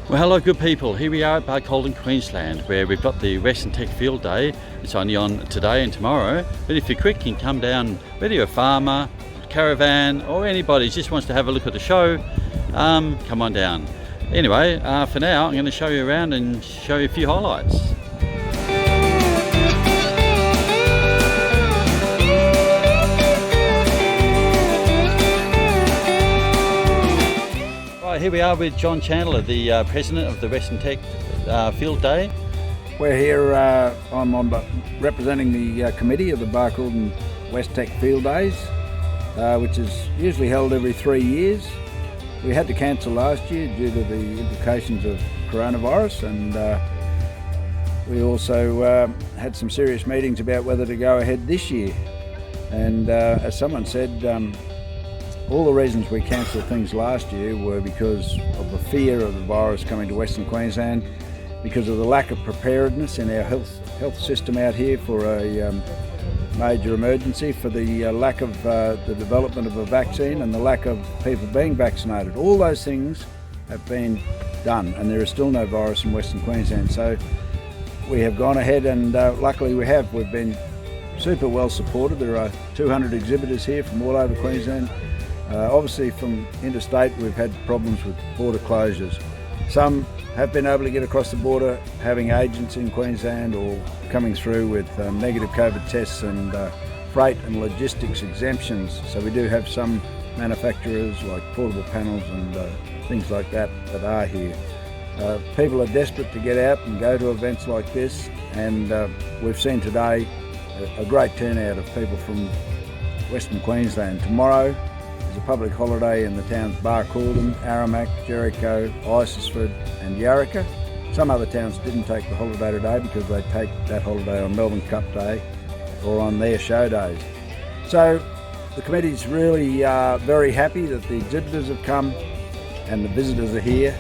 Well, hello good people, here we are at Barcaldine, Queensland, where we've got the Westech Field Day. It's only on today and tomorrow, but if you're quick you can come down, whether you're a farmer, caravan or anybody just wants to have a look at the show, come on down. Anyway, for now I'm going to show you around and show you a few highlights. Here we are with John Chandler, the president of the Westech Field Day. We're here, I'm representing the committee of the Barcaldine Westech Field Days, which is usually held every 3 years. We had to cancel last year due to the implications of coronavirus, and we also had some serious meetings about whether to go ahead this year. And as someone said, all the reasons we cancelled things last year were because of the fear of the virus coming to Western Queensland, because of the lack of preparedness in our health system out here for a major emergency, for the lack of the development of a vaccine and the lack of people being vaccinated. All those things have been done and there is still no virus in Western Queensland. So we have gone ahead and luckily we've been super well supported. There are 200 exhibitors here from all over Queensland. Obviously from interstate we've had problems with border closures. Some have been able to get across the border having agents in Queensland or coming through with negative COVID tests and freight and logistics exemptions. So we do have some manufacturers like portable panels and things like that are here. People are desperate to get out and go to events like this, and we've seen today a great turnout of people from Western Queensland. Tomorrow is a public holiday in the towns Barcaldine, Aramac, Jericho, Isisford and Yarraka. Some other towns didn't take the holiday today because they take that holiday on Melbourne Cup Day or on their show days. So the committee's really very happy that the exhibitors have come and the visitors are here,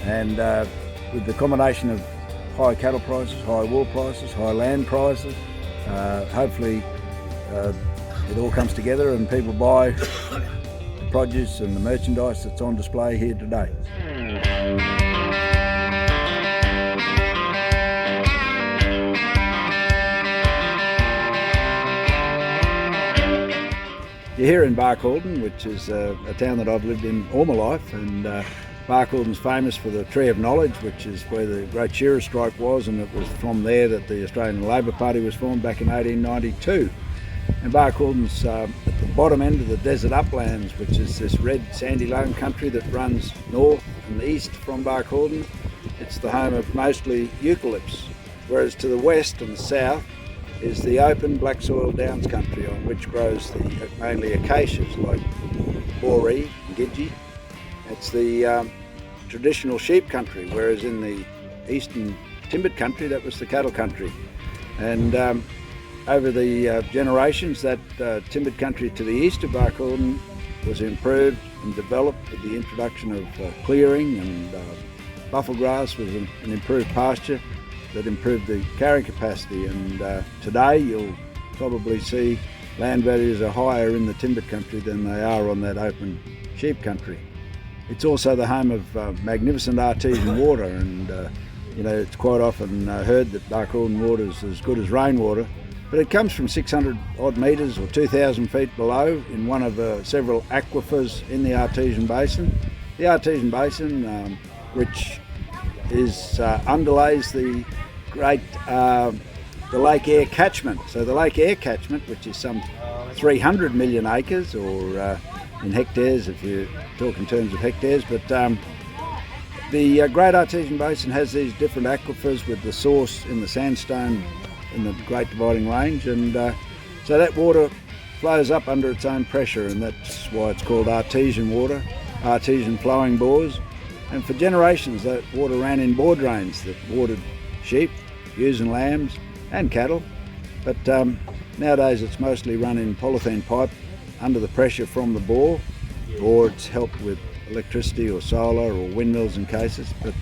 and with the combination of high cattle prices, high wool prices, high land prices, hopefully it all comes together and people buy the produce and the merchandise that's on display here today. You're here in Barcaldine, which is a town that I've lived in all my life, and Barcaldine's famous for the Tree of Knowledge, which is where the Great Shearers' Strike was, and it was from there that the Australian Labor Party was formed back in 1892. And Barcaldine's at the bottom end of the desert uplands, which is this red sandy loam country that runs north and east from Barcaldine. It's the home of mostly eucalypts, whereas to the west and south is the open black soil downs country on which grows the mainly acacias like boree and gidgee. It's the traditional sheep country, whereas in the eastern timbered country that was the cattle country. And over the generations, that timbered country to the east of Barcaldine was improved and developed with the introduction of clearing, and buffel grass was an improved pasture that improved the carrying capacity. And today you'll probably see land values are higher in the timbered country than they are on that open sheep country. It's also the home of magnificent artesian water, and it's quite often heard that Barcaldine water is as good as rainwater, but it comes from 600 odd metres or 2,000 feet below in one of several aquifers in the Artesian Basin. The Artesian Basin, which underlays the great the Lake Eyre catchment. So the Lake Eyre catchment, which is some 300 million acres, or in hectares if you talk in terms of hectares, but the Great Artesian Basin has these different aquifers with the source in the sandstone in the Great Dividing Range, and so that water flows up under its own pressure, and that's why it's called artesian water, artesian flowing bores. And for generations that water ran in bore drains that watered sheep, ewes and lambs and cattle, but nowadays it's mostly run in polythene pipe under the pressure from the bore, or it's helped with electricity or solar or windmills in cases. But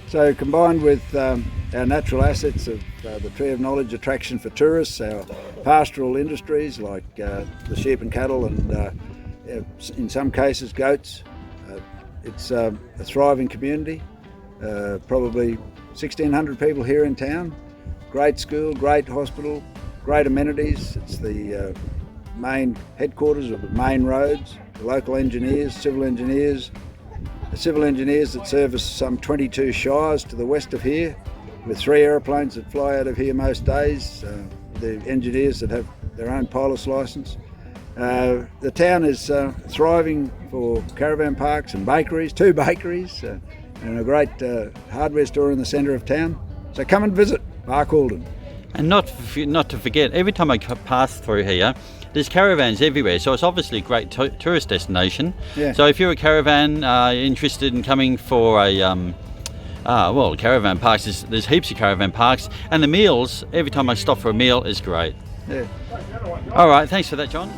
so combined with our natural assets of the Tree of Knowledge attraction for tourists, our pastoral industries like the sheep and cattle and in some cases goats. It's a thriving community, probably 1,600 people here in town. Great school, great hospital, great amenities. It's the main headquarters of the main roads, the local engineers, civil engineers that service some 22 shires to the west of here, with 3 aeroplanes that fly out of here most days, the engineers that have their own pilot's licence. The town is thriving for caravan parks and bakeries, 2 bakeries, and a great hardware store in the centre of town. So come and visit Barcaldine. And not to forget, every time I pass through here, there's caravans everywhere, so it's obviously a great tourist destination. Yeah. So if you're a caravan interested in coming for a caravan parks, there's heaps of caravan parks, and the meals, every time I stop for a meal, is great. Yeah. All right, thanks for that, John.